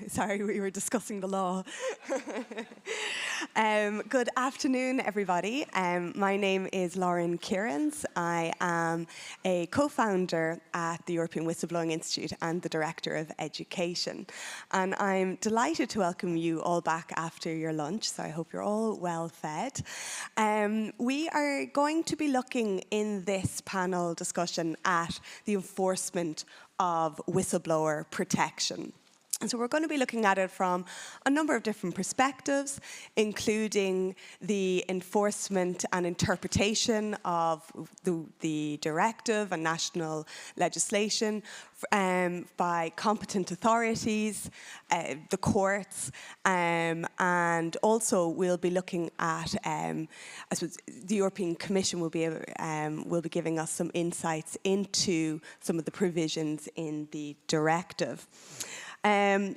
Sorry, we were discussing the law. Good afternoon, everybody. My name is Lauren Kierans. I am a co-founder at the European Whistleblowing Institute and the Director of Education. And I'm delighted to welcome you all back after your lunch, so I hope you're all well fed. We are going to be looking in this panel discussion at the enforcement of whistleblower protection. And so we're going to be looking at it from a number of different perspectives, including the enforcement and interpretation of the directive and national legislation by competent authorities, the courts, and also we'll be looking at, I suppose, the European Commission will be giving us some insights into some of the provisions in the directive.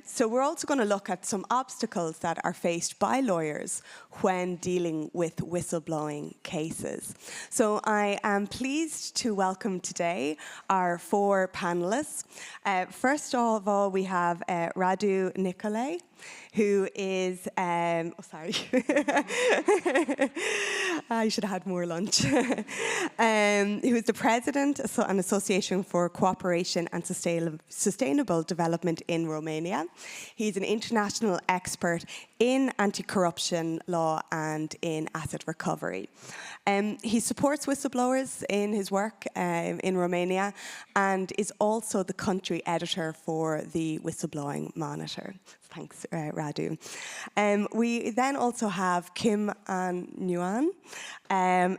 So we're also going to look at some obstacles that are faced by lawyers when dealing with whistleblowing cases. So I am pleased to welcome today our four panelists. First of all, we have Radu Nicolae, who is, I should have had more lunch, who is the president of an association for cooperation and sustainable development in Romania. He's an international expert in anti-corruption law and in asset recovery. He supports whistleblowers in his work in Romania and is also the country editor for the Whistleblowing Monitor. Thanks, Radu. We then also have Kim and Nguyen,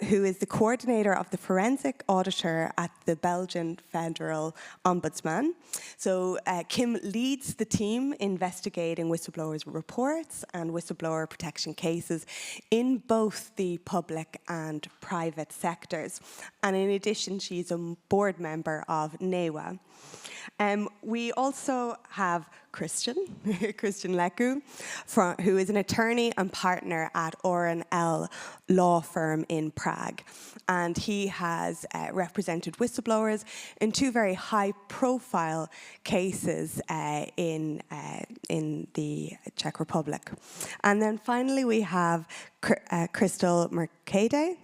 who is the coordinator of the forensic auditor at the Belgian Federal Ombudsman. So Kim leads the team investigating whistleblowers' reports and whistleblower protection cases in both the public and private sectors. And in addition, she's a board member of NEIWA. We also have Kristian Leko, who is an attorney and partner at R&L law firm in Prague. And he has represented whistleblowers in two very high-profile cases in the Czech Republic. And then finally, we have Christel Mercadé,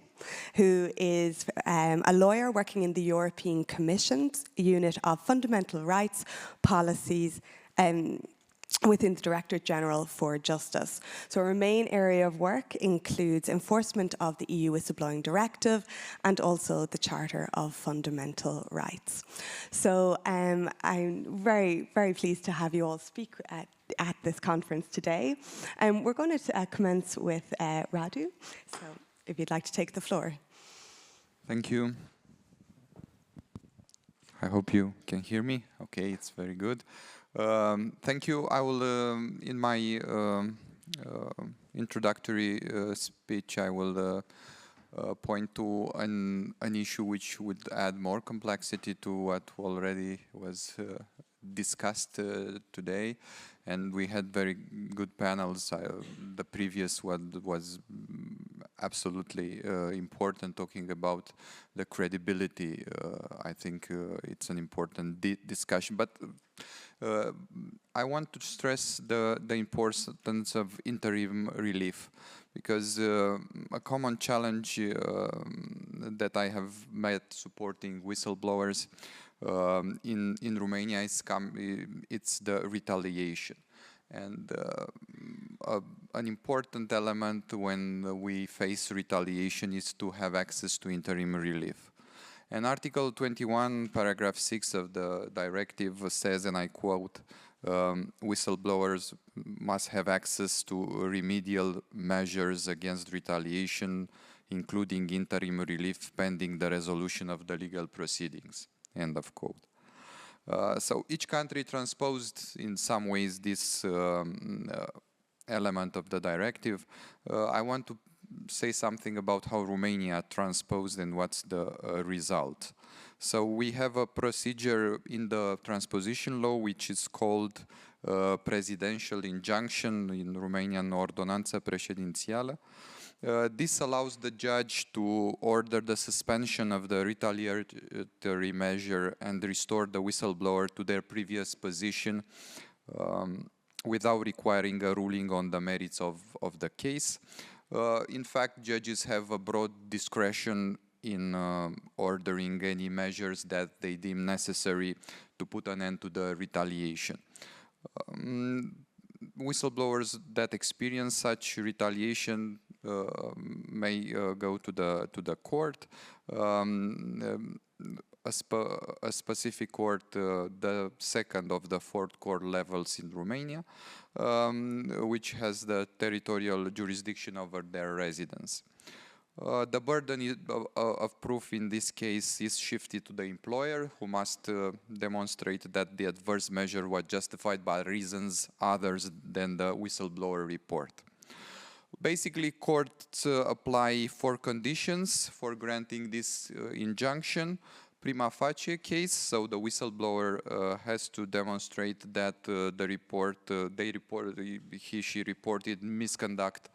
who is a lawyer working in the European Commission's Unit of Fundamental Rights Policies within the Directorate General for Justice. So her main area of work includes enforcement of the EU Whistleblowing Directive and also the Charter of Fundamental Rights. So I'm very, very pleased to have you all speak at this conference today. We're going to commence with Radu. So if you'd like to take the floor. Thank you. I hope you can hear me. Okay, it's very good. Thank you. I will, in my introductory speech, I will point to an issue which would add more complexity to what already was discussed today. And we had very good panels. The previous one was absolutely important, talking about the credibility. I think it's an important discussion. But I want to stress the importance of interim relief, because a common challenge that I have met supporting whistleblowers in Romania it's the retaliation. And an important element when we face retaliation is to have access to interim relief. And Article 21, paragraph 6 of the directive says, and I quote, whistleblowers must have access to remedial measures against retaliation, including interim relief pending the resolution of the legal proceedings. End of quote. So each country transposed in some ways this element of the directive. I want to say something about how Romania transposed and what's the result. So we have a procedure in the transposition law which is called presidential injunction, in Romanian ordonanță președințială. This allows the judge to order the suspension of the retaliatory measure and restore the whistleblower to their previous position without requiring a ruling on the merits of the case. In fact, judges have a broad discretion in ordering any measures that they deem necessary to put an end to the retaliation. Whistleblowers that experience such retaliation may go to the court. A specific court, the second of the fourth court levels in Romania, which has the territorial jurisdiction over their residence. The burden of proof in this case is shifted to the employer, who must demonstrate that the adverse measure was justified by reasons others than the whistleblower report. Basically, courts apply 4 conditions for granting this injunction. Prima facie case, so the whistleblower has to demonstrate that she reported misconduct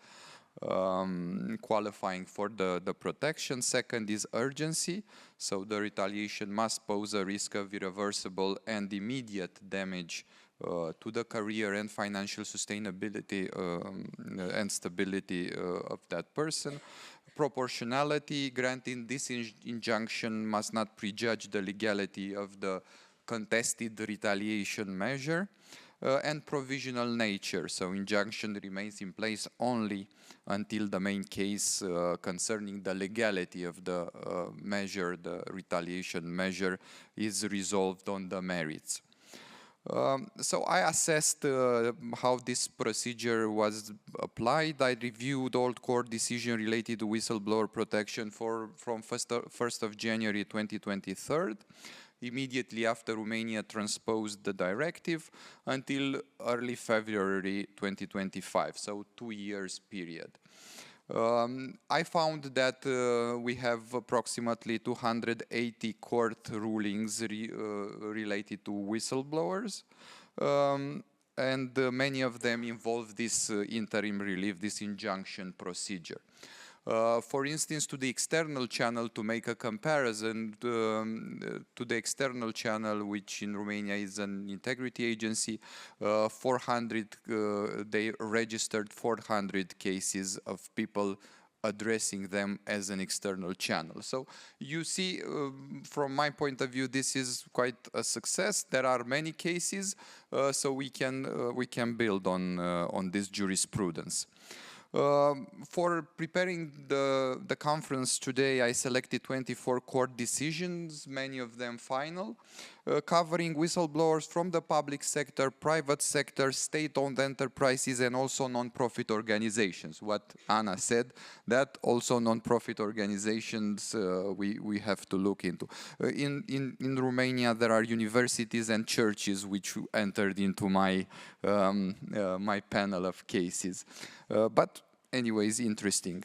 qualifying for the protection. Second is urgency, so the retaliation must pose a risk of irreversible and immediate damage to the career and financial sustainability and stability of that person. Proportionality, granting this injunction must not prejudge the legality of the contested retaliation measure. And provisional nature, so injunction remains in place only until the main case concerning the legality of the measure, the retaliation measure, is resolved on the merits. So I assessed how this procedure was applied. I reviewed all court decisions related to whistleblower protection from 1st of January 2023, immediately after Romania transposed the directive, until early February 2025, so 2 years period. I found that we have approximately 280 court rulings related to whistleblowers, and many of them involve this interim relief, this injunction procedure. For instance, to the external channel, to make a comparison to the external channel, which in Romania is an integrity agency, they registered 400 cases of people addressing them as an external channel. So you see, from my point of view, this is quite a success. There are many cases, so we can build on this jurisprudence. For preparing the conference today, I selected 24 court decisions, many of them final, covering whistleblowers from the public sector, private sector, state-owned enterprises, and also non-profit organizations. What Anna said, that also non-profit organizations we have to look into. In Romania, there are universities and churches which entered into my my panel of cases. But anyways, interesting.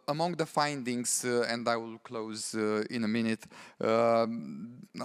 Among the findings, and I will close in a minute,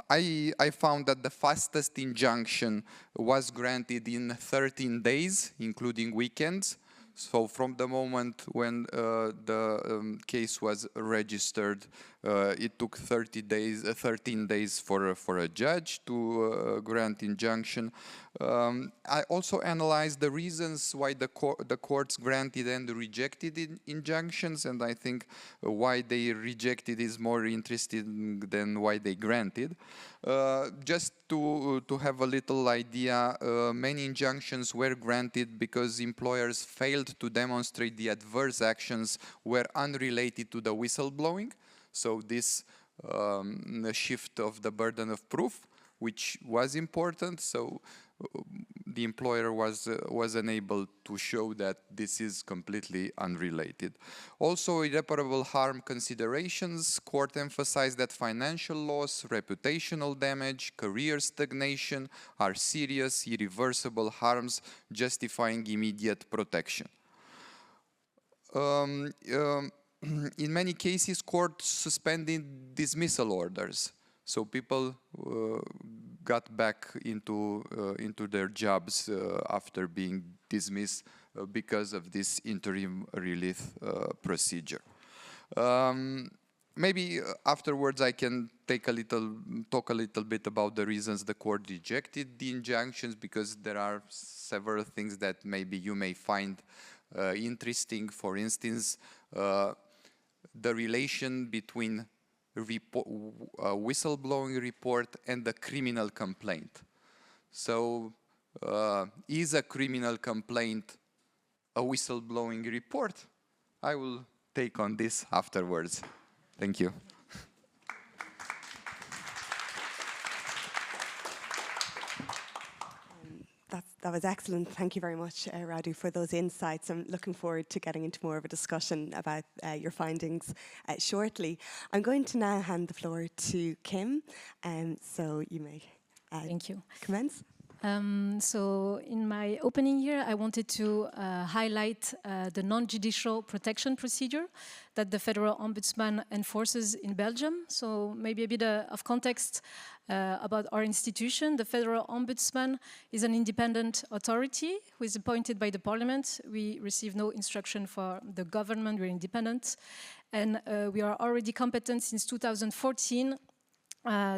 I found that the fastest injunction was granted in 13 days, including weekends. So from the moment when the case was registered, it took 13 days for a judge to grant injunction. I also analyzed the reasons why the courts granted and rejected injunctions, and I think why they rejected is more interesting than why they granted. Just to have a little idea, many injunctions were granted because employers failed to demonstrate the adverse actions were unrelated to the whistleblowing. So this shift of the burden of proof, which was important, so the employer was unable to show that this is completely unrelated. Also, irreparable harm considerations. Court emphasized that financial loss, reputational damage, career stagnation are serious, irreversible harms justifying immediate protection. In many cases, courts suspended dismissal orders, so people got back into their jobs after being dismissed because of this interim relief procedure. maybe afterwards I can talk a little bit about the reasons the court rejected the injunctions, because there are several things that maybe you may find interesting. For instance, the relation between whistleblowing report and the criminal complaint. So, is a criminal complaint a whistleblowing report? I will take on this afterwards. Thank you. That was excellent. Thank you very much, Radu, for those insights. I'm looking forward to getting into more of a discussion about your findings shortly. I'm going to now hand the floor to Kim, so you may Thank you. Commence. So in my opening here, I wanted to highlight the non-judicial protection procedure that the Federal Ombudsman enforces in Belgium. So maybe a bit of context about our institution. The Federal Ombudsman is an independent authority who is appointed by the Parliament. We receive no instruction for the government, we're independent. And we are already competent since 2014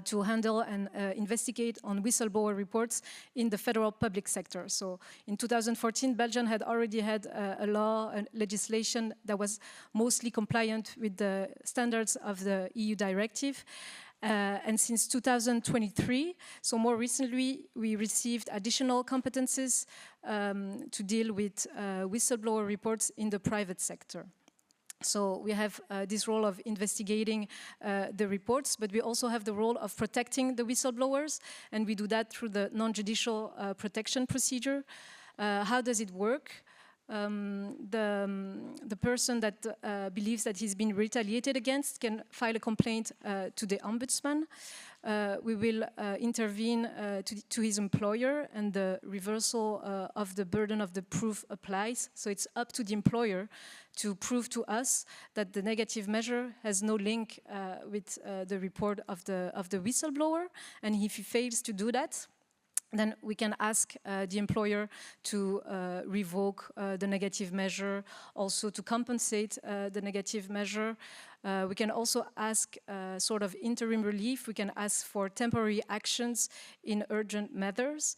to handle and investigate on whistleblower reports in the federal public sector. So in 2014, Belgium had already had a law and legislation that was mostly compliant with the standards of the EU directive. And since 2023, so more recently, we received additional competences to deal with whistleblower reports in the private sector. So we have this role of investigating the reports, but we also have the role of protecting the whistleblowers, and we do that through the non-judicial protection procedure. How does it work? The person that believes that he's been retaliated against can file a complaint to the Ombudsman. We will intervene to his employer, and the reversal of the burden of the proof applies. So it's up to the employer to prove to us that the negative measure has no link with the report of the whistleblower. And if he fails to do that, then we can ask the employer to revoke the negative measure, also to compensate the negative measure. We can also ask sort of interim relief. We can ask for temporary actions in urgent matters.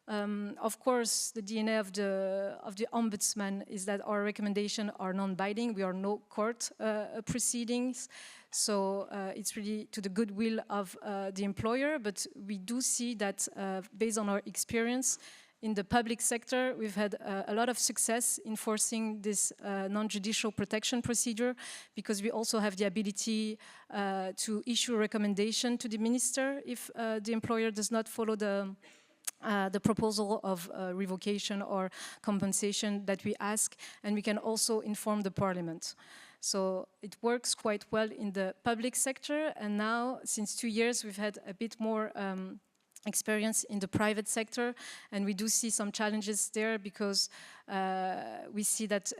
Of course, the DNA of the Ombudsman is that our recommendations are non-binding. We are no court proceedings. So it's really to the goodwill of the employer, but we do see that based on our experience in the public sector, we've had a lot of success in enforcing this non-judicial protection procedure, because we also have the ability to issue a recommendation to the minister if the employer does not follow the proposal of revocation or compensation that we ask, and we can also inform the Parliament. So it works quite well in the public sector, and now, since 2 years, we've had a bit more experience in the private sector, and we do see some challenges there, because we see that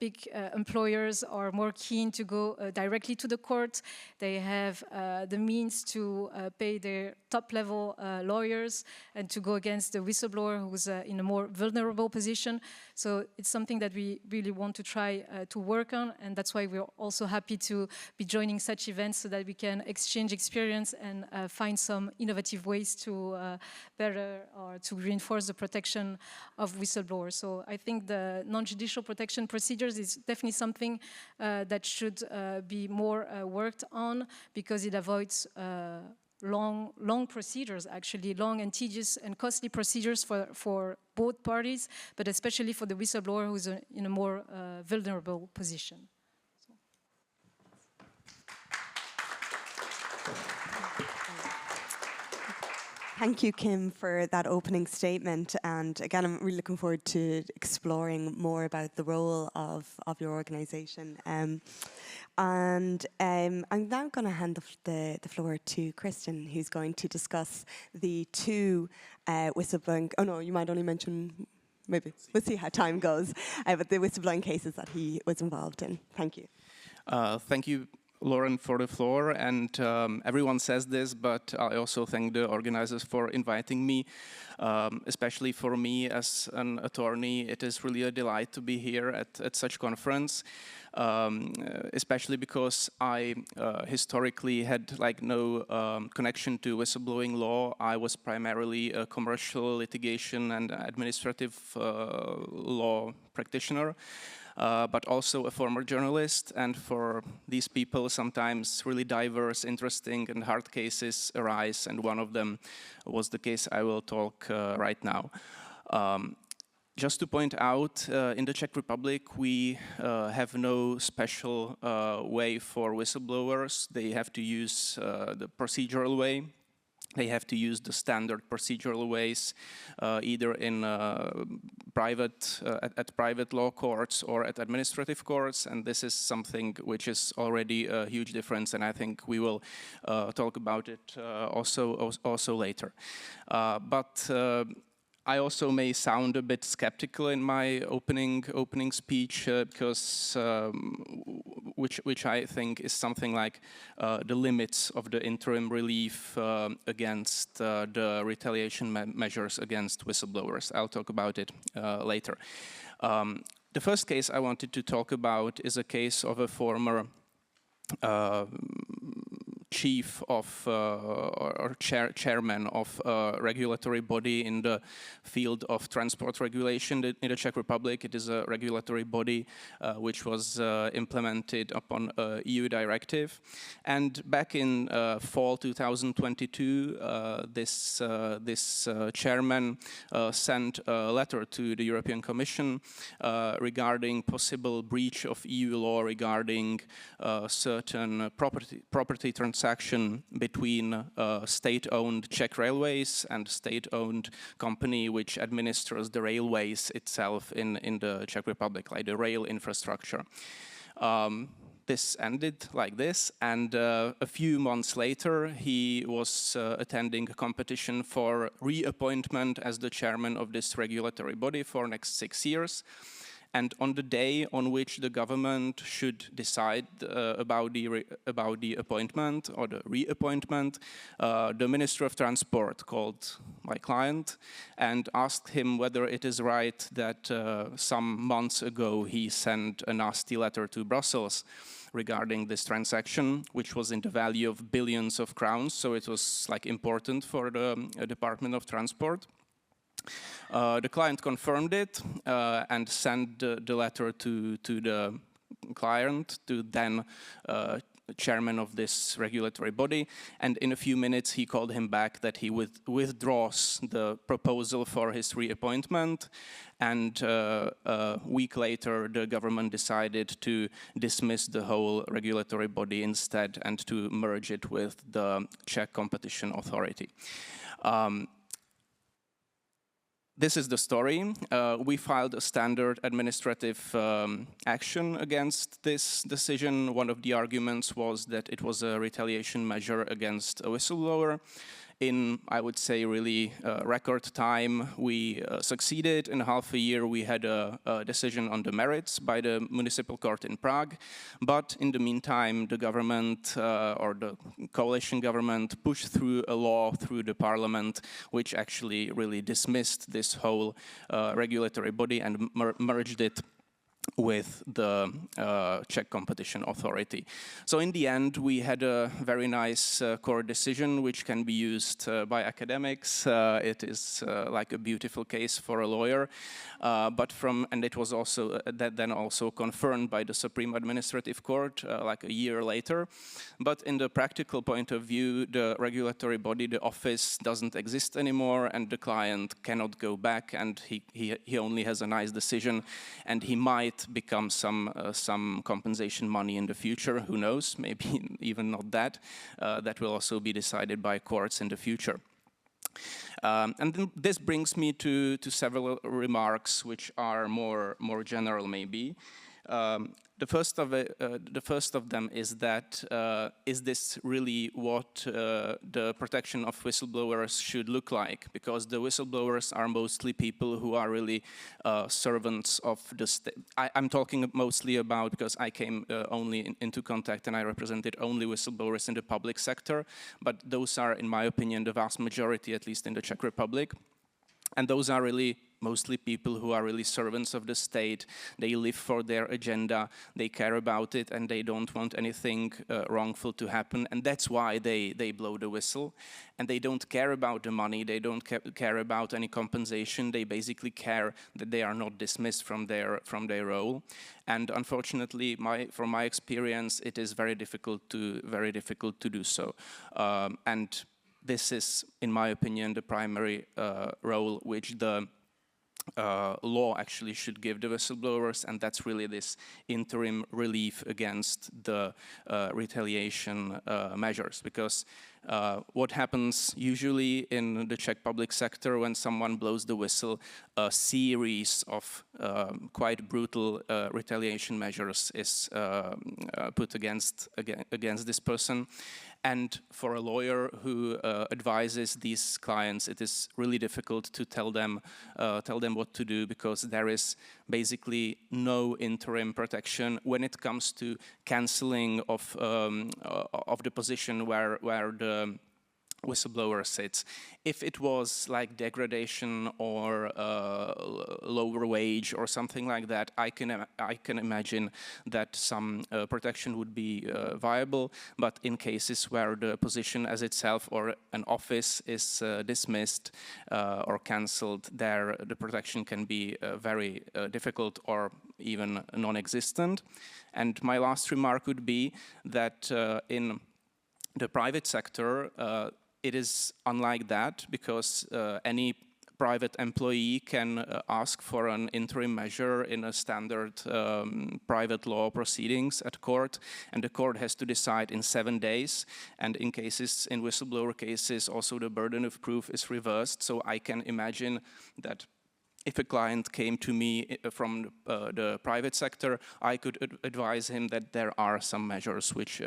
big employers are more keen to go directly to the court. They have the means to pay their top-level lawyers and to go against the whistleblower who's in a more vulnerable position. So it's something that we really want to try to work on, and that's why we're also happy to be joining such events, so that we can exchange experience and find some innovative ways to better or to reinforce the protection of whistleblowers. So I think the non-judicial protection procedures is definitely something that should be more worked on, because it avoids long procedures, actually, long and tedious and costly procedures for both parties, but especially for the whistleblower who's in a more vulnerable position. Thank you, Kim, for that opening statement. And again, I'm really looking forward to exploring more about the role of your organisation. I'm now going to hand the floor to Kristian, who's going to discuss the two whistleblowing... Oh no, you might only mention... Maybe. We'll see how time goes. But the whistleblowing cases that he was involved in. Thank you. Thank you Lauren, for the floor, and everyone says this, but I also thank the organizers for inviting me. Especially for me as an attorney, it is really a delight to be here at such conference, especially because I historically had like no connection to whistleblowing law. I was primarily a commercial litigation and administrative law practitioner. But also a former journalist, and for these people sometimes really diverse, interesting and hard cases arise, and one of them was the case I will talk right now. Just to point out, in the Czech Republic we have no special way for whistleblowers. They have to use the procedural way. They have to use the standard procedural ways, either in private law courts or at administrative courts, and this is something which is already a huge difference, and I think we will talk about it also later. But I also may sound a bit skeptical in my opening speech because which I think is something like the limits of the interim relief against the retaliation measures against whistleblowers. I'll talk about it later. The first case I wanted to talk about is a case of a former chief of or chairman of a regulatory body in the field of transport regulation in the Czech Republic. It is a regulatory body which was implemented upon a EU directive. And back in fall 2022, this chairman sent a letter to the European Commission regarding possible breach of EU law regarding certain property transaction between state-owned Czech railways and state-owned company which administers the railways itself in the Czech Republic, like the rail infrastructure. This ended like this, and a few months later he was attending a competition for reappointment as the chairman of this regulatory body for next 6 years. And on the day on which the government should decide about the appointment or the reappointment, the Minister of Transport called my client and asked him whether it is right that some months ago he sent a nasty letter to Brussels regarding this transaction, which was in the value of billions of crowns, so it was like important for the Department of Transport. The client confirmed it and sent the letter to the client, to then chairman of this regulatory body, and in a few minutes he called him back that he withdraws the proposal for his reappointment, and a week later the government decided to dismiss the whole regulatory body instead and to merge it with the Czech Competition Authority. This is the story. We filed a standard administrative action against this decision. One of the arguments was that it was a retaliation measure against a whistleblower. In, I would say, really record time, we succeeded. In half a year, we had a decision on the merits by the municipal court in Prague. But in the meantime, the government or the coalition government pushed through a law through the parliament, which actually really dismissed this whole regulatory body and merged it with the Czech Competition Authority. So in the end, we had a very nice court decision which can be used by academics. It is like a beautiful case for a lawyer, and it was also then also confirmed by the Supreme Administrative Court like a year later. But in the practical point of view, the regulatory body, the office, doesn't exist anymore, and the client cannot go back, and he only has a nice decision, and he might become some compensation money in the future. Who knows? Maybe even not that. That will also be decided by courts in the future. And then this brings me to several remarks which are more general maybe. The first of them is that is this really what the protection of whistleblowers should look like? Because the whistleblowers are mostly people who are really servants of the state. I'm talking mostly about, because I came only into contact and I represented only whistleblowers in the public sector, but those are, in my opinion, the vast majority, at least in the Czech Republic. And those are really mostly people who are really servants of the state. They live for their agenda, they care about it, and they don't want anything wrongful to happen. And that's why they blow the whistle. And they don't care about the money, they don't care about any compensation. They basically care that they are not dismissed from their role. And unfortunately, from my experience, it is very difficult to do so. And this is, in my opinion, the primary role which the law actually should give the whistleblowers, and that's really this interim relief against the retaliation measures. Because what happens usually in the Czech public sector when someone blows the whistle, a series of quite brutal retaliation measures is put against this person. And for a lawyer who advises these clients, it is really difficult to tell them what to do, because there is basically no interim protection when it comes to cancelling of the position where the whistleblower sits. If it was like degradation or lower wage or something like that, I can imagine that some protection would be viable. But in cases where the position as itself or an office is dismissed or cancelled, there the protection can be very difficult or even non-existent. And my last remark would be that in the private sector, it is unlike that, because any private employee can ask for an interim measure in a standard private law proceedings at court, and the court has to decide in 7 days. And in whistleblower cases, also the burden of proof is reversed. So I can imagine that if a client came to me from the private sector, I could advise him that there are some measures which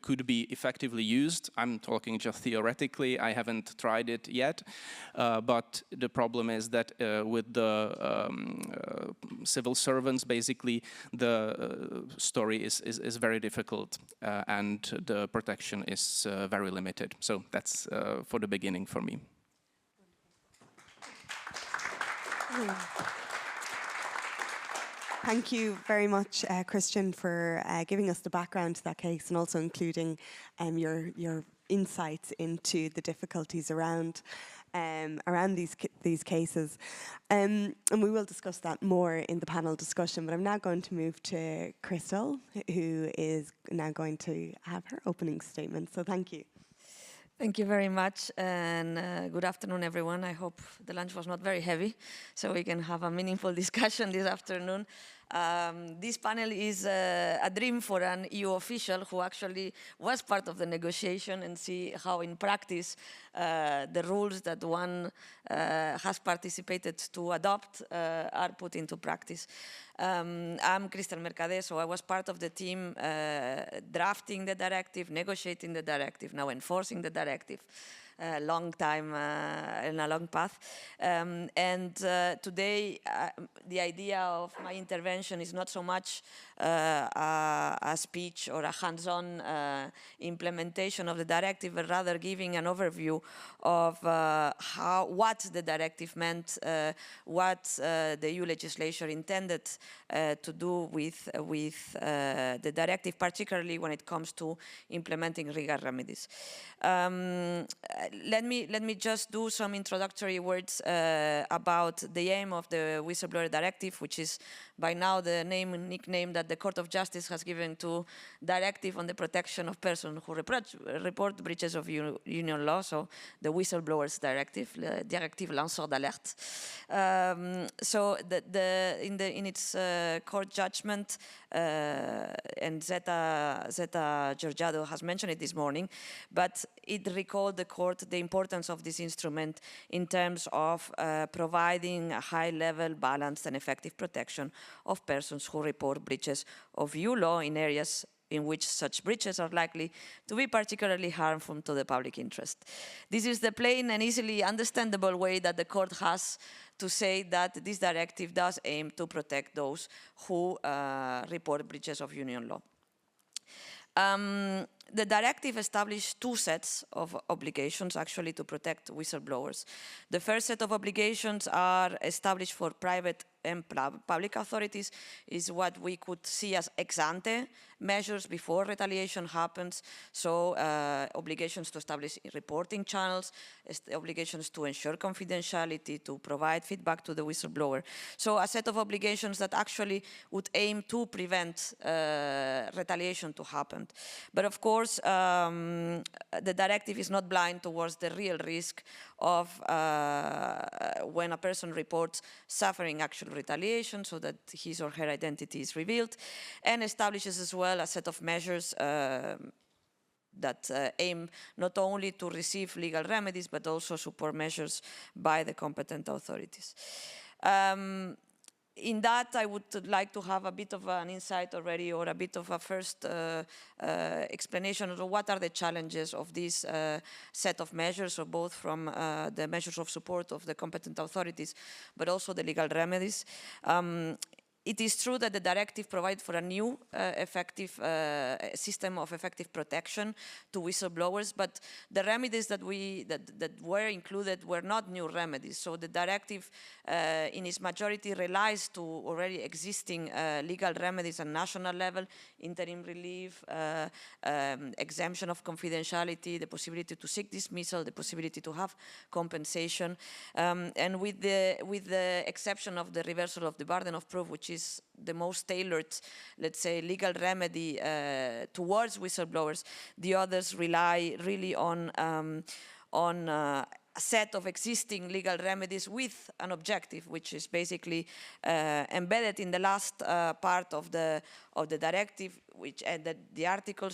could be effectively used. I'm talking just theoretically, I haven't tried it yet, but the problem is that with the civil servants, basically, the story is very difficult and the protection is very limited. So that's for the beginning for me. Thank you very much, Kristian, for giving us the background to that case and also including your insights into the difficulties around these cases. And we will discuss that more in the panel discussion, but I'm now going to move to Christel, who is now going to have her opening statement. So thank you. Thank you very much, and good afternoon, everyone. I hope the lunch was not very heavy, so we can have a meaningful discussion this afternoon. This panel is a dream for an EU official who actually was part of the negotiation, and see how in practice the rules that one has participated to adopt are put into practice. I'm Christel Mercadé, so I was part of the team drafting the directive, negotiating the directive, now enforcing the directive. Long time and a long path. Today, the idea of my intervention is not so much a speech or a hands-on implementation of the directive, but rather giving an overview of what the directive meant, what the EU legislature intended to do with the directive, particularly when it comes to implementing legal remedies. Let me just do some introductory words about the aim of the Whistleblower Directive, which is by now the nickname that the Court of Justice has given to Directive on the Protection of Persons who report breaches of union law, so the Whistleblowers Directive, Directive Lanceur d'Alerte. So in its court judgment, and Zeta Georgiado has mentioned it this morning, but it recalled the court support the importance of this instrument in terms of providing a high-level, balanced and effective protection of persons who report breaches of EU law in areas in which such breaches are likely to be particularly harmful to the public interest. This is the plain and easily understandable way that the court has to say that this directive does aim to protect those who report breaches of union law. The directive established two sets of obligations actually to protect whistleblowers. The first set of obligations are established for private and public authorities, is what we could see as ex-ante measures before retaliation happens. So obligations to establish reporting channels, obligations to ensure confidentiality, to provide feedback to the whistleblower. So a set of obligations that actually would aim to prevent retaliation to happen. But of course, the directive is not blind towards the real risk of when a person reports suffering actual retaliation, so that his or her identity is revealed, and establishes as well a set of measures that aim not only to receive legal remedies, but also support measures by the competent authorities. In that, I would like to have a bit of an insight already, or a bit of a first explanation of what are the challenges of this set of measures, so both from the measures of support of the competent authorities, but also the legal remedies. It is true that the directive provides for a new effective system of effective protection to whistleblowers, but the remedies that were included were not new remedies. So the directive in its majority relies to already existing legal remedies at national level, interim relief, exemption of confidentiality, the possibility to seek dismissal, the possibility to have compensation, and with the exception of the reversal of the burden of proof, which is the most tailored, let's say, legal remedy towards whistleblowers, the others rely really on a set of existing legal remedies with an objective, which is basically embedded in the last part of the directive, which the article,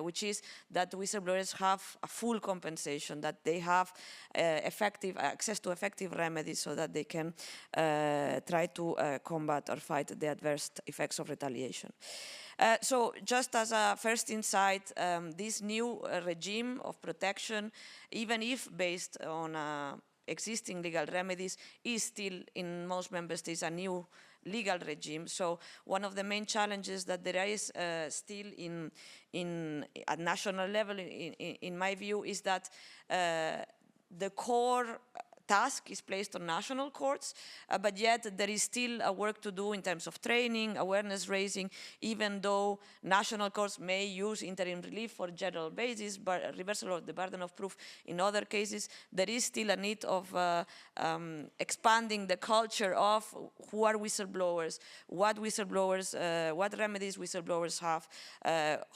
which is that whistleblowers have a full compensation, that they have effective access to effective remedies, so that they can try to combat or fight the adverse effects of retaliation. So just as a first insight, this new regime of protection, even if based on existing legal remedies, is still in most member states a new legal regime. So one of the main challenges that there is still at national level, in my view, is that the core task is placed on national courts, but yet there is still a work to do in terms of training, awareness raising, even though national courts may use interim relief for general basis, but reversal of the burden of proof in other cases, there is still a need of expanding the culture of who are whistleblowers, what remedies whistleblowers have,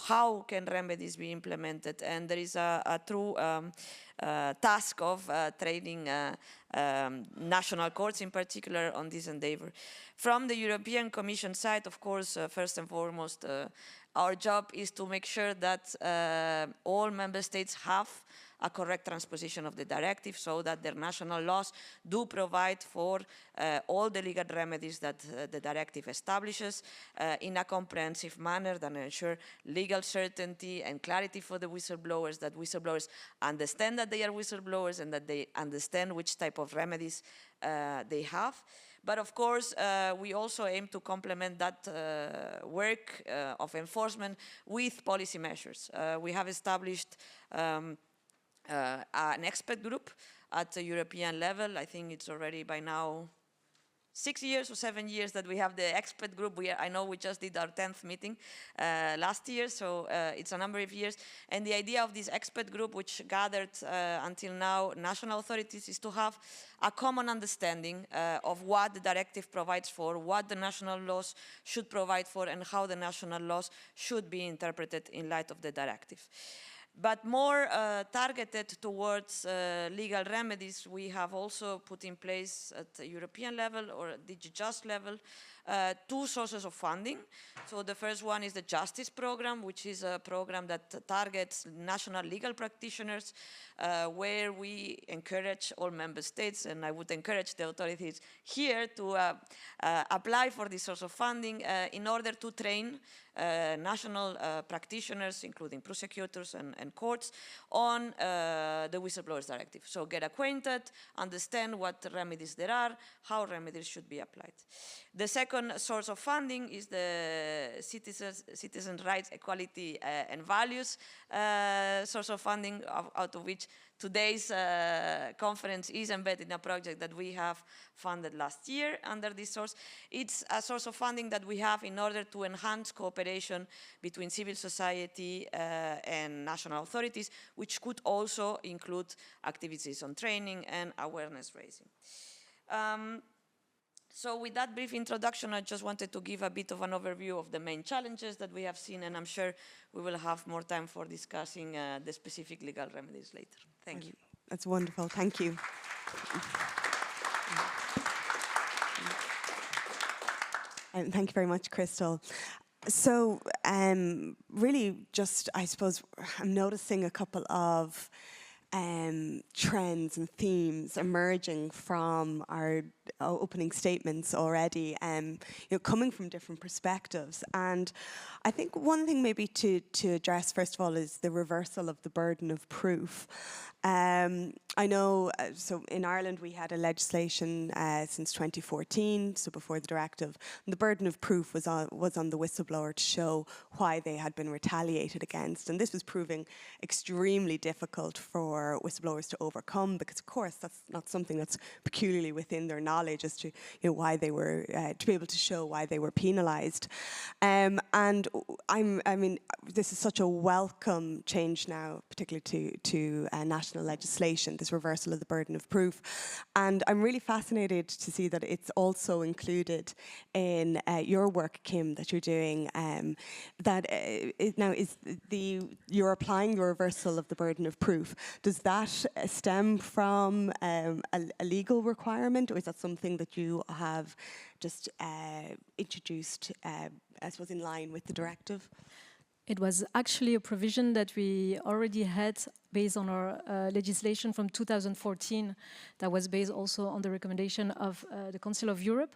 how can remedies be implemented, and there is a true task of training national courts in particular on this endeavor. From the European Commission side, of course, first and foremost, our job is to make sure that all member states have a correct transposition of the directive, so that their national laws do provide for all the legal remedies that the directive establishes in a comprehensive manner that ensure legal certainty and clarity for the whistleblowers, that whistleblowers understand that they are whistleblowers and that they understand which type of remedies they have. But of course, we also aim to complement that work of enforcement with policy measures. We have established an expert group at the European level. I think it's already by now 6 years or 7 years that we have the expert group. I know we just did our 10th meeting last year, so it's a number of years. And the idea of this expert group, which gathered until now national authorities, is to have a common understanding of what the directive provides for, what the national laws should provide for, and how the national laws should be interpreted in light of the directive. But more targeted towards legal remedies, we have also put in place at the European level or DigiJust level 2 sources of funding. So the first one is the Justice Program, which is a program that targets national legal practitioners, where we encourage all member states, and I would encourage the authorities here to apply for this source of funding in order to train national practitioners, including prosecutors and courts, on the Whistleblowers Directive. So get acquainted, understand what remedies there are, how remedies should be applied. The second source of funding is the Citizen Rights, Equality and Values source of funding, out of which today's conference is embedded in a project that we have funded last year under this source. It's a source of funding that we have in order to enhance cooperation between civil society and national authorities, which could also include activities on training and awareness raising. So with that brief introduction, I just wanted to give a bit of an overview of the main challenges that we have seen, and I'm sure we will have more time for discussing the specific legal remedies later. Thank you. That's wonderful. Thank you. And thank you very much, Christel. So really just, I suppose, I'm noticing a couple of trends and themes emerging from our opening statements already, coming from different perspectives. And I think one thing maybe to address first of all is the reversal of the burden of proof. I know, so in Ireland we had a legislation since 2014, so before the directive, and the burden of proof was on the whistleblower to show why they had been retaliated against, and this was proving extremely difficult for whistleblowers to overcome, because of course that's not something that's peculiarly within their knowledge as to why they were, to be able to show why they were penalised. And I mean, this is such a welcome change now, particularly to national legislation, this reversal of the burden of proof. And I'm really fascinated to see that it's also included in your work, Kim, that you're doing, you're applying your reversal of the burden of proof. Does that stem from a legal requirement, or is that something that you have just introduced, I suppose, in line with the directive? It was actually a provision that we already had based on our legislation from 2014 that was based also on the recommendation of the Council of Europe.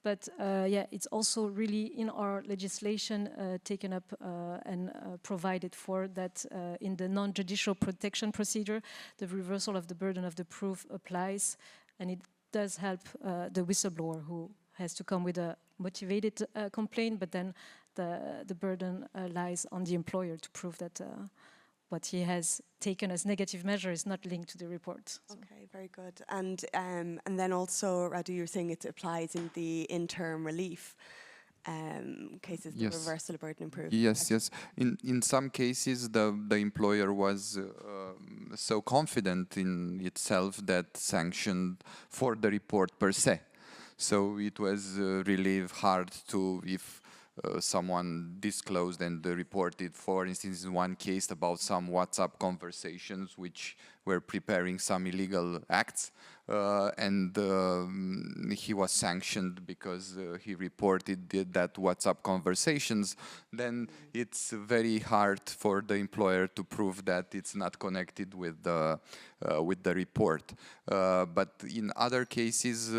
But yeah, it's also really in our legislation taken up and provided for that in the non-judicial protection procedure, the reversal of the burden of the proof applies, and it does help the whistleblower who has to come with a motivated complaint, but then the burden lies on the employer to prove that what he has taken as negative measure is not linked to the report. So. Okay, very good. And then also, Radu, you're saying it applies in the interim relief cases, the reversal of burden of proof. Yes, yes. In some cases, the employer was so confident in itself that sanctioned for the report per se. So it was really hard to, if someone disclosed and reported, for instance, in one case about some WhatsApp conversations which were preparing some illegal acts, and he was sanctioned because he reported that WhatsApp conversations, then it's very hard for the employer to prove that it's not connected with the report. But in other cases,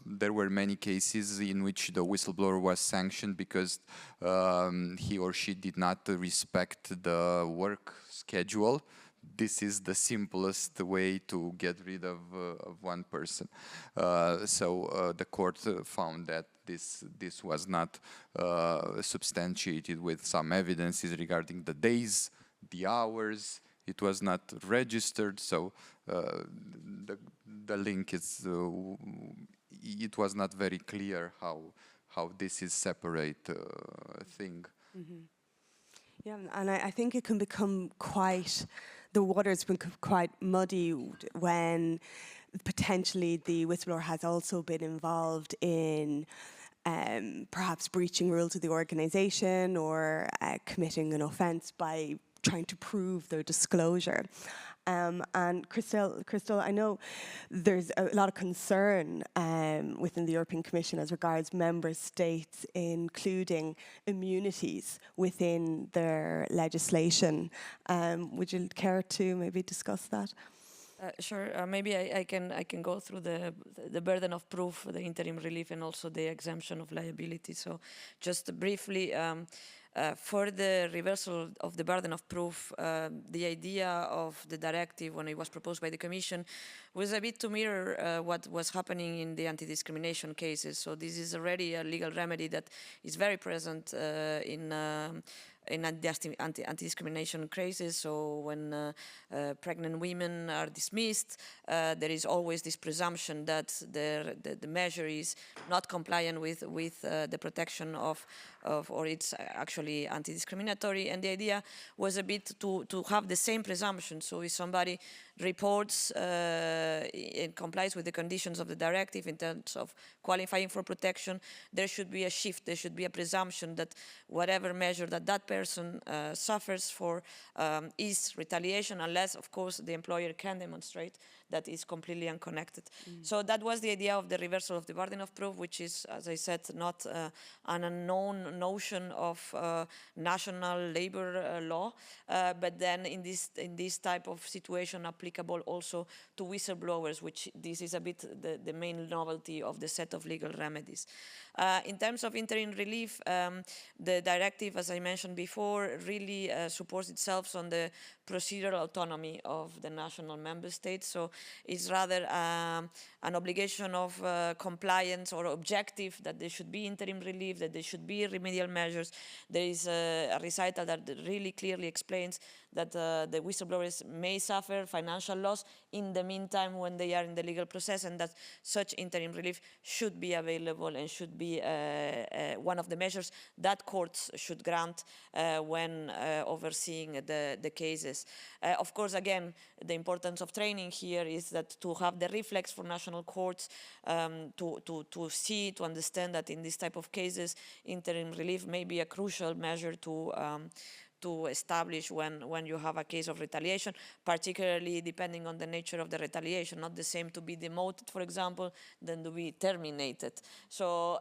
there were many cases in which the whistleblower was sanctioned because he or she did not respect the work schedule. This is the simplest way to get rid of one person. So the court found that this was not substantiated with some evidences regarding the days, the hours. It was not registered, so the link is. It was not very clear how this is separate thing. Mm-hmm. Yeah, and I think it can become quite. The water's been quite muddy when potentially the whistleblower has also been involved in perhaps breaching rules of the organisation or committing an offence by trying to prove their disclosure. And Christel, I know there's a lot of concern within the European Commission as regards member states including immunities within their legislation. Would you care to maybe discuss that? Sure. Maybe I can go through the burden of proof, the interim relief, and also the exemption of liability. So, just briefly, for the reversal of the burden of proof, the idea of the directive when it was proposed by the Commission was a bit to mirror what was happening in the anti-discrimination cases. So this is already a legal remedy that is very present in anti-discrimination cases. So when pregnant women are dismissed, there is always this presumption that the measure is not compliant with the protection of or it's actually anti-discriminatory. And the idea was a bit to have the same presumption. So if somebody reports and complies with the conditions of the directive in terms of qualifying for protection, there should be a shift. There should be a presumption that whatever measure that person suffers for is retaliation, unless, of course, the employer can demonstrate that is completely unconnected. So that was the idea of the reversal of the burden of proof, which is, as I said, not an unknown notion of national labor law, but then in this type of situation applicable also to whistleblowers, which this is a bit the main novelty of the set of legal remedies. In terms of interim relief, the directive, as I mentioned before, really supports itself on the procedural autonomy of the national member states. So it's rather an obligation of compliance or objective that there should be interim relief, that there should be remedial measures. There is a recital that really clearly explains that the whistleblowers may suffer financial loss in the meantime when they are in the legal process, and that such interim relief should be available and should be one of the measures that courts should grant when overseeing the cases. Of course, again, the importance of training here is that to have the reflex for national courts to see, to understand that in this type of cases, interim relief may be a crucial measure to establish when you have a case of retaliation, particularly depending on the nature of the retaliation. Not the same to be demoted, for example, than to be terminated. So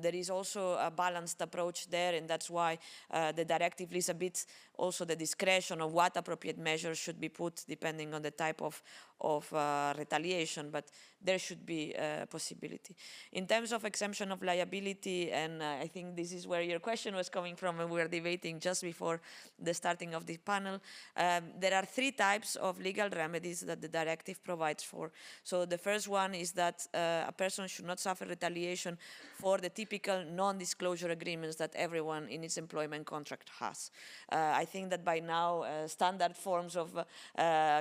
there is also a balanced approach there, and that's why the directive leaves a bit also the discretion of what appropriate measures should be put depending on the type of retaliation, but there should be a possibility. In terms of exemption of liability, and I think this is where your question was coming from and we were debating just before the starting of the panel, there are three types of legal remedies that the directive provides for. So the first one is that a person should not suffer retaliation for the typical non-disclosure agreements that everyone in its employment contract has. I think that by now standard forms of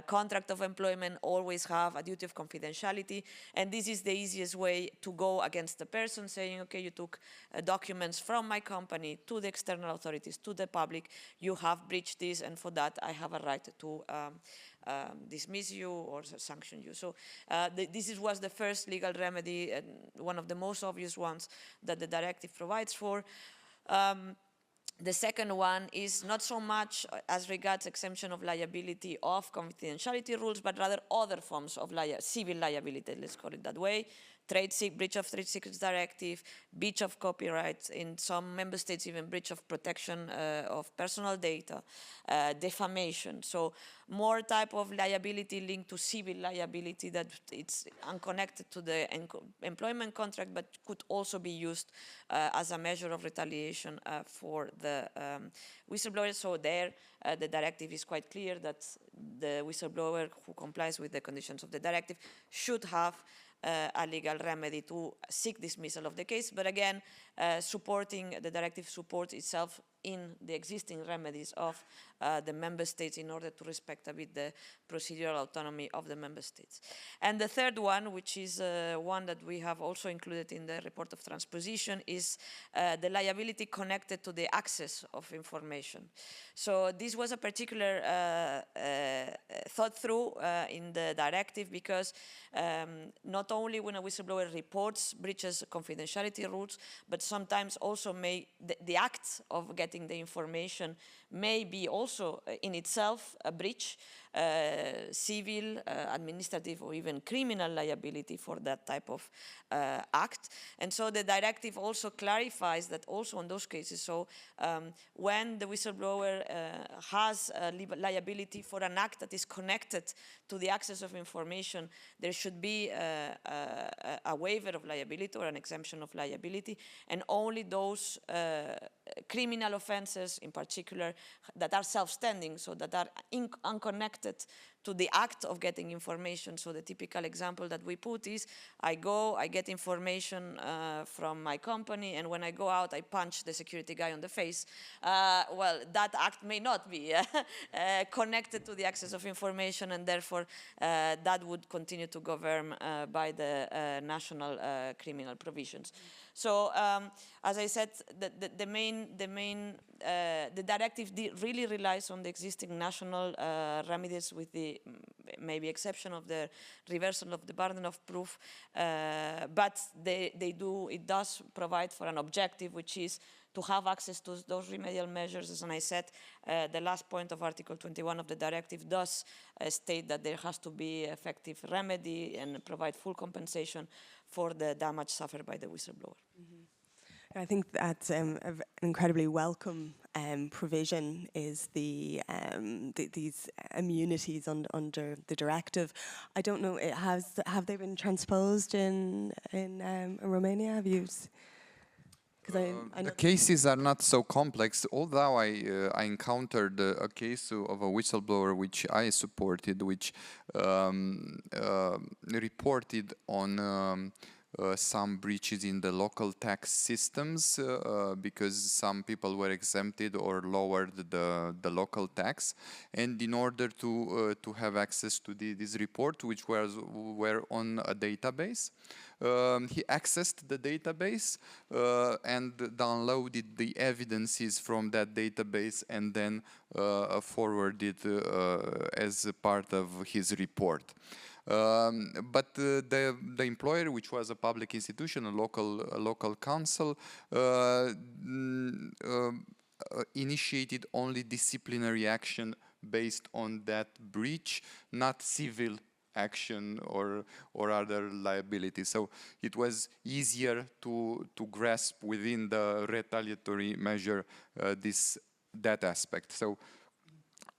contract of employment always have a duty of confidentiality, and this is the easiest way to go against the person, saying, okay, you took documents from my company to the external authorities, to the public, you have breached this, and for that I have a right to dismiss you or sanction you. So this was the first legal remedy, and one of the most obvious ones that the directive provides for. The second one is not so much as regards exemption of liability of confidentiality rules, but rather other forms of civil liability, let's call it that way. Breach of trade secrets directive, breach of copyright, in some member states even breach of protection of personal data, defamation. So more type of liability linked to civil liability that it's unconnected to the employment contract, but could also be used as a measure of retaliation for the whistleblower. So there, the directive is quite clear that the whistleblower who complies with the conditions of the directive should have a legal remedy to seek dismissal of the case, but again, the directive supports itself in the existing remedies of the member states in order to respect a bit the procedural autonomy of the member states. And the third one, which is one that we have also included in the report of transposition, is the liability connected to the access of information. So this was a particular thought through in the directive, because not only when a whistleblower reports breaches confidentiality rules, but sometimes also the act of getting getting the information may be also in itself a breach, civil, administrative, or even criminal liability for that type of act. And so the directive also clarifies that also in those cases, so when the whistleblower has a liability for an act that is connected to the access of information, there should be a waiver of liability or an exemption of liability, and only those criminal offenses in particular that are self-standing, so that are unconnected to the act of getting information. So the typical example that we put is, I get information from my company, and when I go out, I punch the security guy on the face. Well, that act may not be connected to the access of information, and therefore that would continue to govern by the national criminal provisions. So, as I said, the directive really relies on the existing national remedies, with the maybe exception of the reversal of the burden of proof, but it does provide for an objective, which is to have access to those remedial measures. As I said, the last point of Article 21 of the directive does state that there has to be effective remedy and provide full compensation for the damage suffered by the whistleblower. I think that's an incredibly welcome provision, is these immunities under the directive. I don't know, have they been transposed in Romania? Have you? I the cases are not so complex, although I encountered a case of a whistleblower which I supported, which reported on some breaches in the local tax systems because some people were exempted or lowered the local tax, and in order to have access to this report, which were on a database, he accessed the database and downloaded the evidences from that database, and then forwarded as a part of his report. But the employer, which was a public institution, a local council, initiated only disciplinary action based on that breach, not civil action or other liability. So it was easier to grasp within the retaliatory measure that aspect. So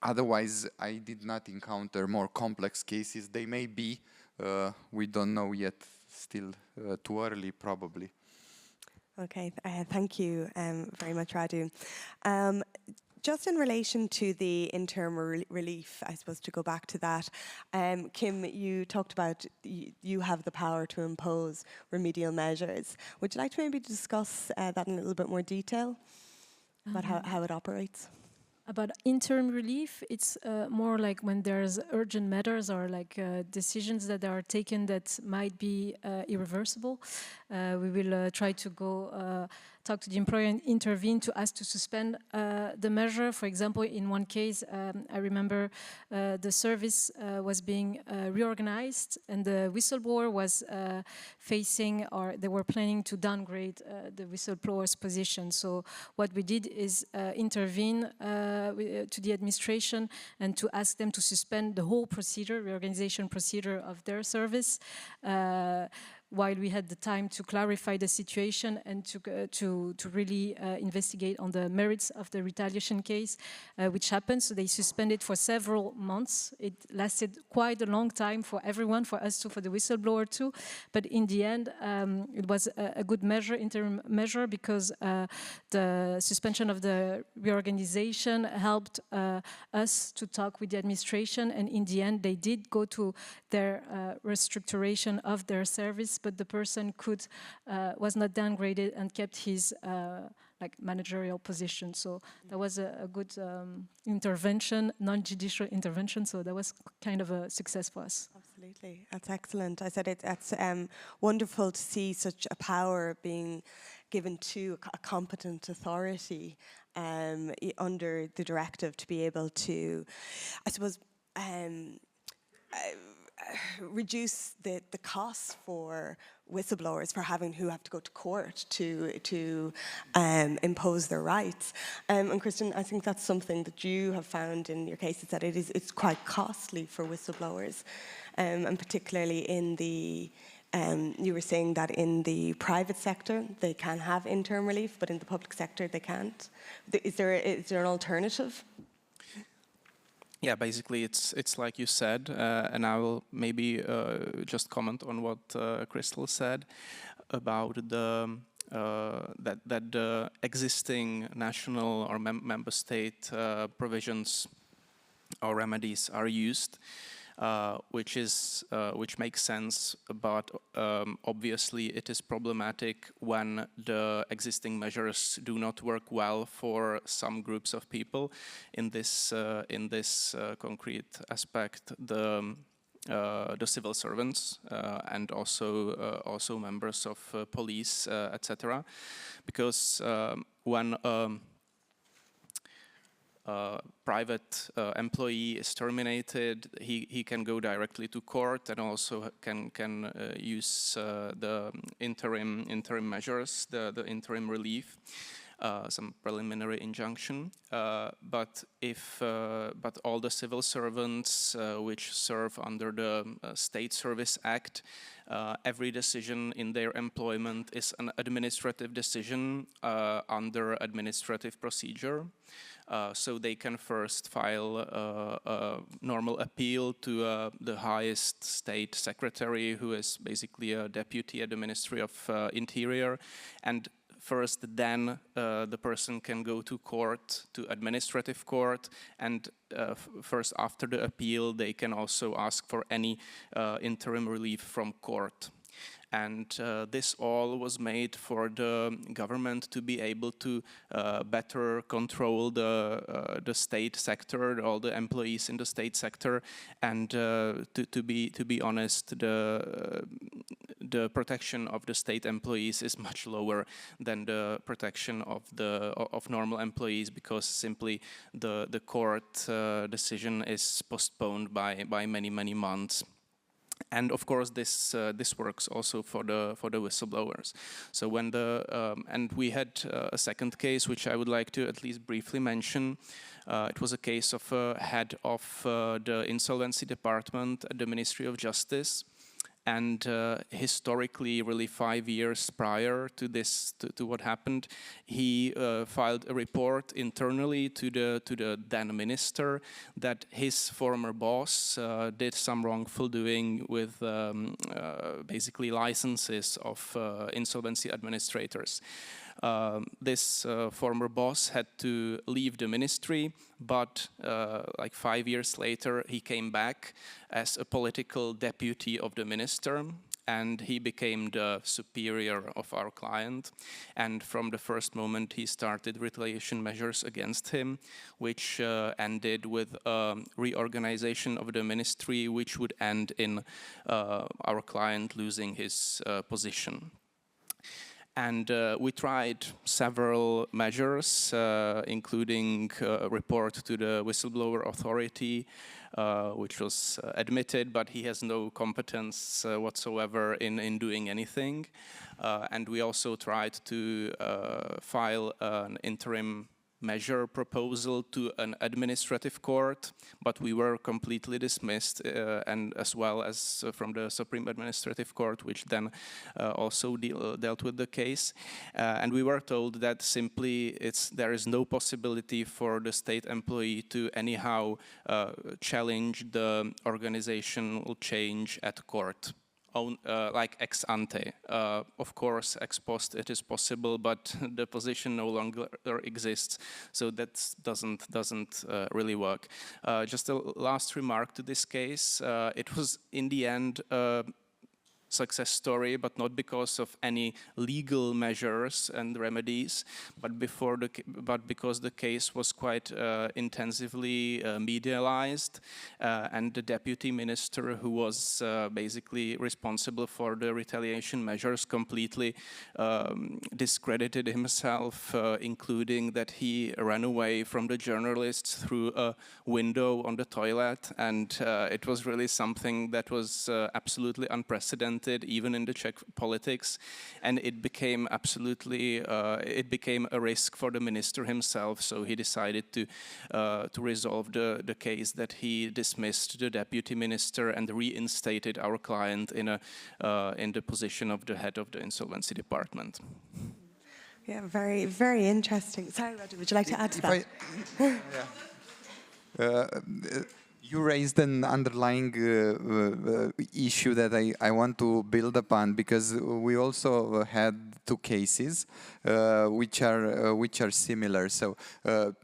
otherwise, I did not encounter more complex cases. They may be, we don't know yet, still too early probably. Okay, thank you very much, Radu. Just in relation to the interim relief, I suppose to go back to that, Kim, you talked about you have the power to impose remedial measures. Would you like to maybe discuss that in a little bit more detail, about how it operates? About interim relief, it's more like when there's urgent matters or like decisions that are taken that might be irreversible. We will try to go talk to the employer and intervene to ask to suspend the measure. For example, in one case, I remember the service was being reorganized, and the whistleblower was facing, or they were planning to downgrade the whistleblower's position. So what we did is intervene to the administration and to ask them to suspend the whole procedure, reorganization procedure of their service, while we had the time to clarify the situation and to really investigate on the merits of the retaliation case, which happened. So they suspended for several months. It lasted quite a long time for everyone, for us too, for the whistleblower too. But in the end, it was a good measure, interim measure, because the suspension of the reorganization helped us to talk with the administration, and in the end, they did go to their restructuration of their service, but the person was not downgraded and kept his managerial position. So that was a good intervention, non-judicial intervention. So that was kind of a success for us. Absolutely, that's excellent. I said it's wonderful to see such a power being given to a competent authority under the directive to be able to, I suppose, reduce the costs for whistleblowers who have to go to court to impose their rights. And Kristian, I think that's something that you have found in your cases, that it's quite costly for whistleblowers, and particularly in the you were saying that in the private sector they can have interim relief, but in the public sector they can't. Is there an alternative? Yeah, basically it's like you said, and I will maybe just comment on what Christel said about the that the existing national or member state provisions or remedies are used, which makes sense, but obviously it is problematic when the existing measures do not work well for some groups of people. In this concrete aspect, the civil servants and also members of police, etc. Because when private employee is terminated, he can go directly to court and also can use the interim measures, the interim relief, some preliminary injunction. But all the civil servants which serve under the State Service Act, every decision in their employment is an administrative decision under administrative procedure. So they can first file a normal appeal to the highest state secretary, who is basically a deputy at the Ministry of Interior, and first then the person can go to court, to administrative court, and first after the appeal they can also ask for any interim relief from court. And this all was made for the government to be able to better control the state sector, all the employees in the state sector, and to be honest, the protection of the state employees is much lower than the protection of normal employees, because simply the court decision is postponed by many months. And of course, this works also for the whistleblowers. So when and we had a second case, which I would like to at least briefly mention. It was a case of a head of the insolvency department at the Ministry of Justice. And historically, really 5 years prior to this, to what happened, he filed a report internally to the then minister that his former boss did some wrongful doing with basically licenses of insolvency administrators. This former boss had to leave the ministry, but like 5 years later, he came back as a political deputy of the minister, and he became the superior of our client. And from the first moment, he started retaliation measures against him, which ended with a reorganization of the ministry, which would end in our client losing his position. And we tried several measures, including a report to the whistleblower authority, which was admitted, but he has no competence whatsoever in doing anything. And we also tried to file an interim measure proposal to an administrative court, but we were completely dismissed, and as well as from the Supreme Administrative Court, which then also dealt with the case. And we were told that simply there is no possibility for the state employee to anyhow challenge the organizational change at court. Like ex ante. Of course, ex post it is possible, but the position no longer exists, so that doesn't really work. Just a last remark to this case. It was in the end success story, but not because of any legal measures and remedies, but because the case was quite intensively medialized, and the deputy minister, who was basically responsible for the retaliation measures, completely discredited himself, including that he ran away from the journalists through a window on the toilet, and it was really something that was absolutely unprecedented, even in the Czech politics, and it became absolutely it became a risk for the minister himself. So he decided to resolve the case, that he dismissed the deputy minister and reinstated our client in the position of the head of the insolvency department. Yeah, very, very interesting. Sorry, Radu, would you like to add to that? You raised an underlying issue that I want to build upon, because we also had two cases which are similar. So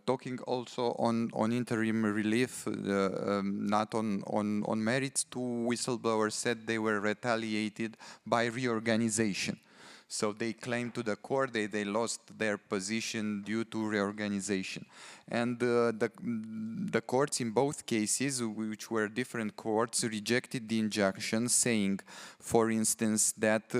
talking also on interim relief, not on merits, two whistleblowers said they were retaliated by reorganization. So they claimed to the court they lost their position due to reorganization. And the courts in both cases, which were different courts, rejected the injunction, saying, for instance, that,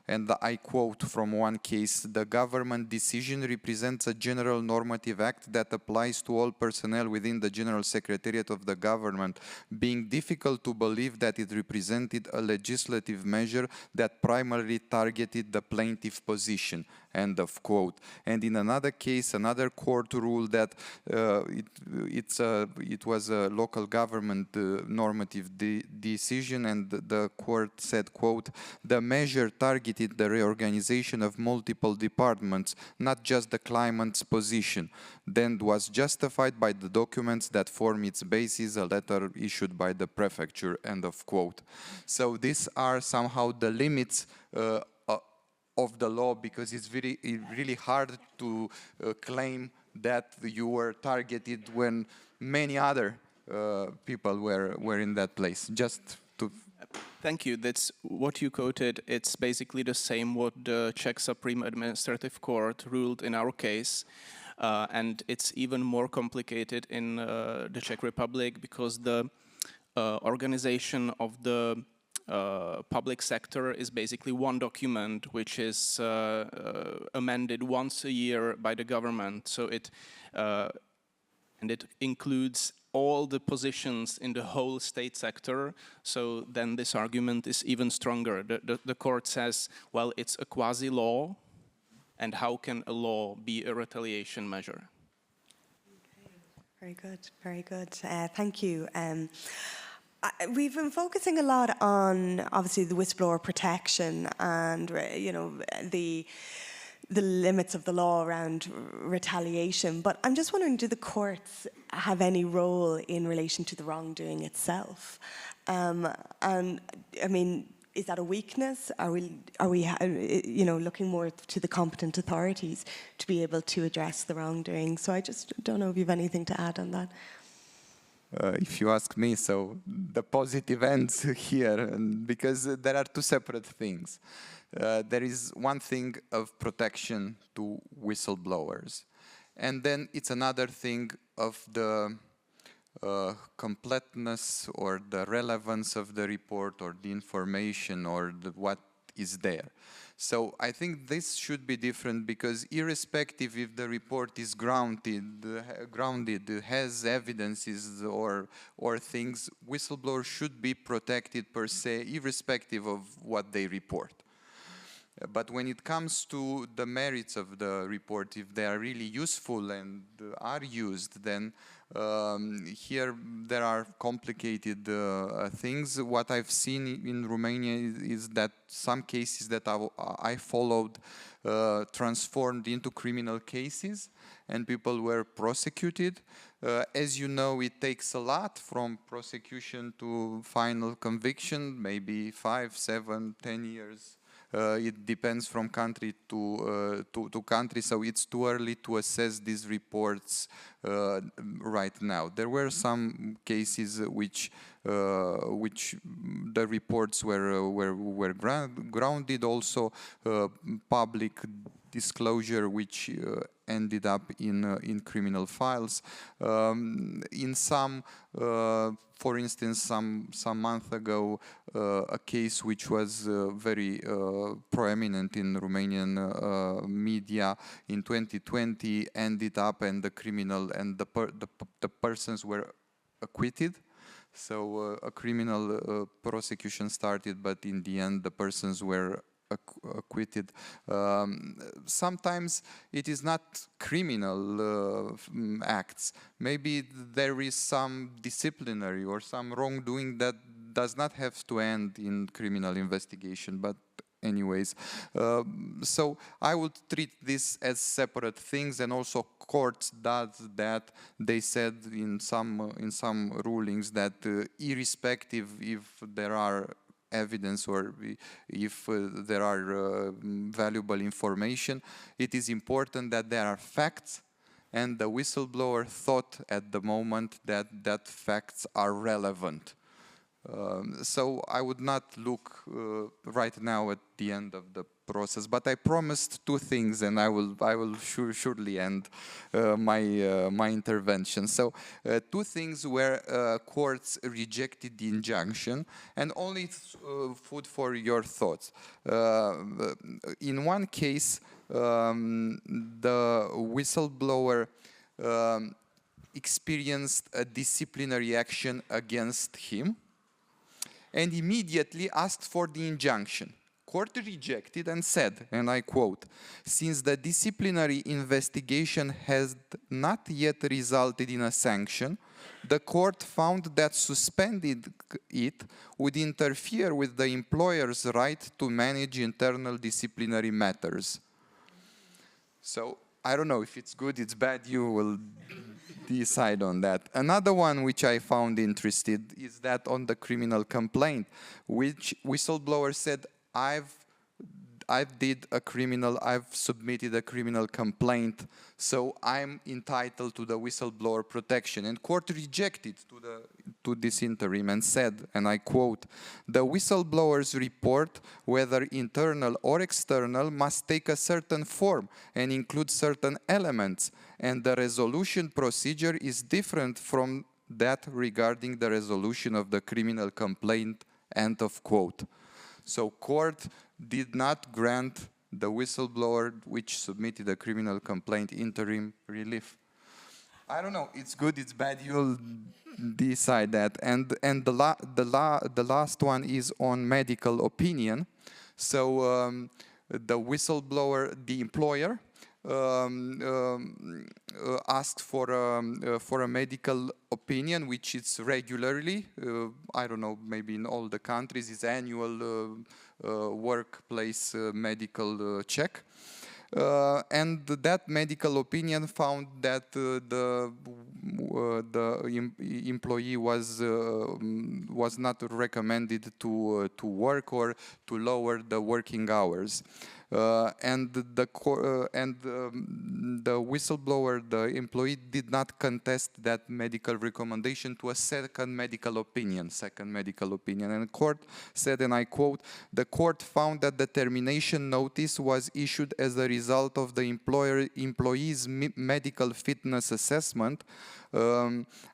and I quote from one case, "The government decision represents a general normative act that applies to all personnel within the General Secretariat of the government, being difficult to believe that it represented a legislative measure that primarily targeted the plaintiff position." End of quote. And in another case, another court ruled that it was a local government normative decision, and the court said, quote, "The measure targeted the reorganization of multiple departments, not just the claimant's position, then was justified by the documents that form its basis, a letter issued by the prefecture." End of quote. So these are somehow the limits of the law, because it's really hard to claim that you were targeted when many other people were in that place. Just to... Thank you. That's what you quoted. It's basically the same what the Czech Supreme Administrative Court ruled in our case. And it's even more complicated in the Czech Republic, because the organization of the public sector is basically one document which is amended once a year by the government. So it includes all the positions in the whole state sector. So then this argument is even stronger. The court says, well, it's a quasi-law, and how can a law be a retaliation measure? Okay. Very good, very good. Thank you. We've been focusing a lot on, obviously, the whistleblower protection and, you know, the limits of the law around retaliation. But I'm just wondering, do the courts have any role in relation to the wrongdoing itself? And I mean, is that a weakness? Are we, you know, looking more to the competent authorities to be able to address the wrongdoing? So I just don't know if you have anything to add on that. If you ask me, so the positive ends here, because there are two separate things. There is one thing of protection to whistleblowers, and then it's another thing of the completeness or the relevance of the report or the information or what is there. So I think this should be different, because irrespective if the report is grounded, has evidences or things, whistleblowers should be protected per se, irrespective of what they report. But when it comes to the merits of the report, if they are really useful and are used, then here there are complicated things. What I've seen in Romania is that some cases that I followed transformed into criminal cases, and people were prosecuted. As you know, it takes a lot from prosecution to final conviction, maybe 5, 7, 10 years It depends from country to country, so it's too early to assess these reports right now. There were some cases which the reports were grounded, also public disclosure which ended up in criminal files. In some, for instance, some month ago, a case which was very prominent in Romanian media in 2020 ended up, and the criminal and the persons were acquitted. So a criminal prosecution started, but in the end the persons were acquitted. Sometimes it is not criminal acts. Maybe there is some disciplinary or some wrongdoing that does not have to end in criminal investigation, but anyways. So I would treat this as separate things, and also courts does that. They said in some rulings that irrespective if there are evidence or if there are valuable information, it is important that there are facts, and the whistleblower thought at the moment that facts are relevant. So I would not look right now at the end of the process, but I promised two things, and I will surely end my intervention. So two things where courts rejected the injunction, and only food for your thoughts. In one case, the whistleblower experienced a disciplinary action against him, and immediately asked for the injunction. Court rejected and said, and I quote, "Since the disciplinary investigation has not yet resulted in a sanction, the court found that suspending it would interfere with the employer's right to manage internal disciplinary matters." So I don't know if it's good, it's bad, you will decide on that. Another one which I found interesting is that on the criminal complaint, which whistleblower said, I've submitted a criminal complaint, so I'm entitled to the whistleblower protection. And court rejected to this interim and said, and I quote, "The whistleblower's report, whether internal or external, must take a certain form and include certain elements, and the resolution procedure is different from that regarding the resolution of the criminal complaint," end of quote. So court did not grant the whistleblower which submitted a criminal complaint interim relief. I don't know, it's good, it's bad, you'll decide that. And the last one is on medical opinion. So the whistleblower, the employer, asked for a medical opinion, which is regularly, I don't know, maybe in all the countries, is annual workplace medical check. And that medical opinion found that the employee was not recommended to work or to lower the working hours. And the whistleblower, the employee, did not contest that medical recommendation to a second medical opinion. And the court said, and I quote, "The court found that the termination notice was issued as a result of the employee's medical fitness assessment,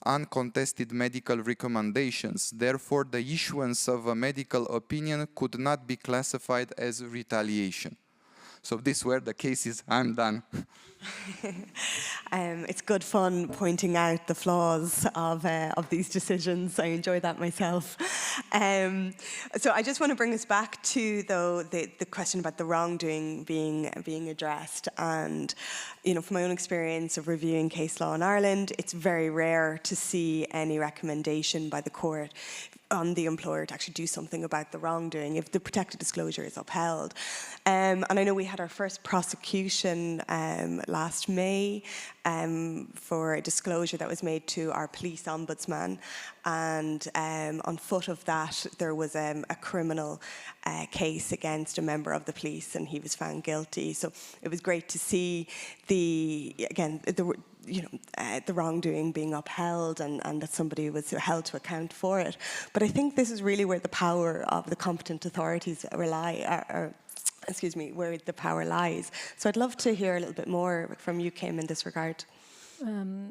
uncontested medical recommendations. Therefore, the issuance of a medical opinion could not be classified as retaliation." So these were the cases. I'm done. It's good fun pointing out the flaws of these decisions. I enjoy that myself. So I just want to bring us back to the question about the wrongdoing being addressed. And from my own experience of reviewing case law in Ireland, it's very rare to see any recommendation by the court on the employer to actually do something about the wrongdoing if the protected disclosure is upheld. And I know we had our first prosecution last May for a disclosure that was made to our police ombudsman, and on foot of that there was a criminal case against a member of the police, and he was found guilty. So it was great to see the wrongdoing being upheld, and that somebody was held to account for it. But I think this is really where the power of the competent authorities where the power lies. So I'd love to hear a little bit more from you, Kim, in this regard.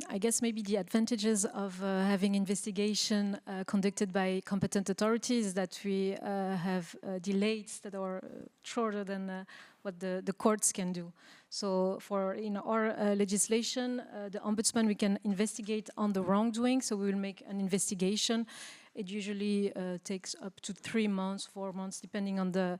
I guess maybe the advantages of having investigation conducted by competent authorities that we have delays that are shorter than what the courts can do. So in our legislation, the Ombudsman, we can investigate on the wrongdoing, so we will make an investigation. It usually takes up to 3 months, 4 months, depending on the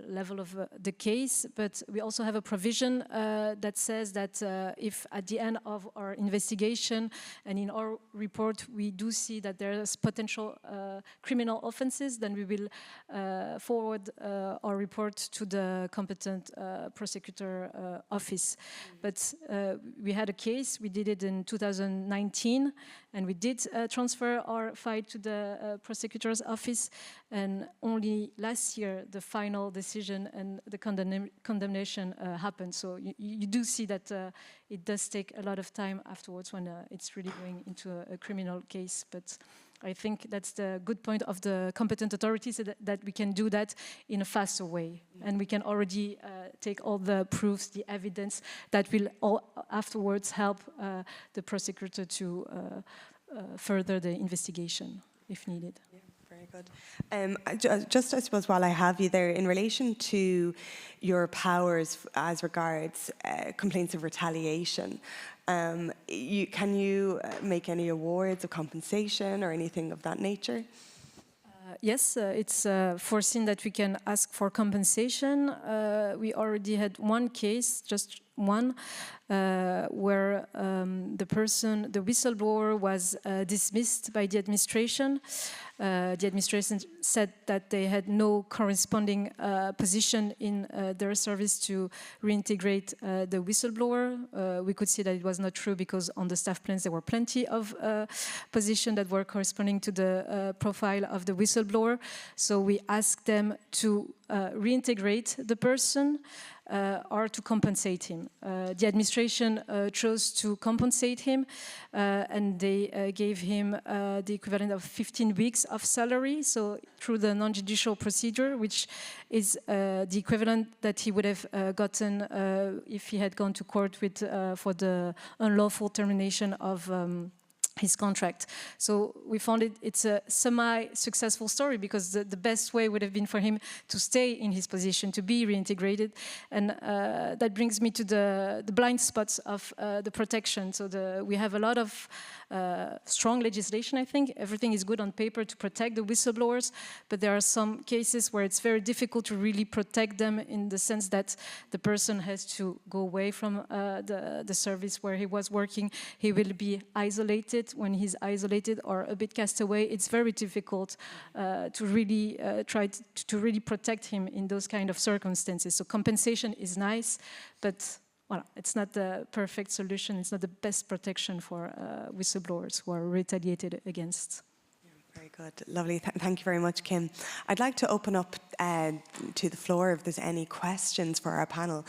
level of the case. But we also have a provision that says that if at the end of our investigation and in our report we do see that there is potential criminal offenses, then we will forward our report to the competent prosecutor office. But we had a case, we did it in 2019, and we did transfer our file to the prosecutor's office, and only last year the final decision and the condemnation happened. So you do see that it does take a lot of time afterwards when it's really going into a criminal case. But I think that's the good point of the competent authorities, that we can do that in a faster way. And we can already take all the proofs, the evidence that will afterwards help the prosecutor to further the investigation if needed. Yeah, very good. Just, I suppose, while I have you there, in relation to your powers as regards complaints of retaliation, can you make any awards of compensation or anything of that nature? Yes, it's foreseen that we can ask for compensation. We already had one case, just one, where the whistleblower was dismissed by the administration. The administration said that they had no corresponding position in their service to reintegrate the whistleblower. We could see that it was not true, because on the staff plans there were plenty of positions that were corresponding to the profile of the whistleblower. So we asked them to reintegrate the person or to compensate him. The administration chose to compensate him, and they gave him the equivalent of 15 weeks of salary, so through the non-judicial procedure, which is the equivalent that he would have gotten if he had gone to court for the unlawful termination of his contract. So we found it's a semi-successful story, because the best way would have been for him to stay in his position, to be reintegrated. And that brings me to the blind spots of the protection. So we have a lot of strong legislation, I think. Everything is good on paper to protect the whistleblowers, but there are some cases where it's very difficult to really protect them, in the sense that the person has to go away from the service where he was working. He will be isolated. When he's isolated or a bit cast away, it's very difficult to really try to really protect him in those kind of circumstances. So compensation is nice, but well, it's not the perfect solution. It's not the best protection for whistleblowers who are retaliated against. Very good. Lovely. Thank you very much, Kim. I'd like to open up to the floor if there's any questions for our panel.